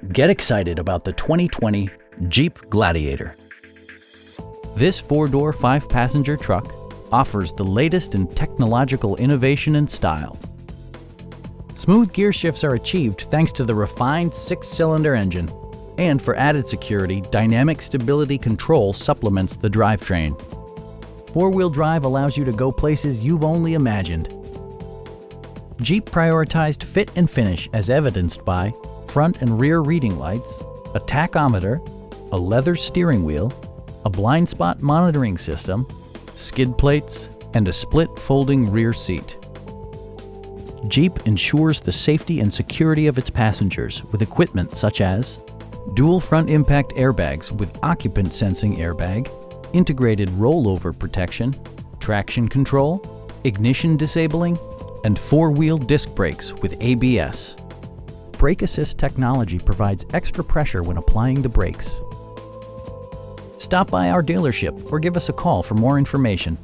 Get excited about the 2020 Jeep Gladiator. This four-door, five-passenger truck offers the latest in technological innovation and style. Smooth gear shifts are achieved thanks to the refined six-cylinder engine. And for added security, dynamic stability control supplements the drivetrain. Four-wheel drive allows you to go places you've only imagined. Jeep prioritized fit and finish as evidenced by front and rear reading lights, a tachometer, a leather steering wheel, a blind spot monitoring system, skid plates, and a split folding rear seat. Jeep ensures the safety and security of its passengers with equipment such as dual front impact airbags with occupant sensing airbag, integrated rollover protection, traction control, ignition disabling, and four-wheel disc brakes with ABS. Brake Assist technology provides extra pressure when applying the brakes. Stop by our dealership or give us a call for more information.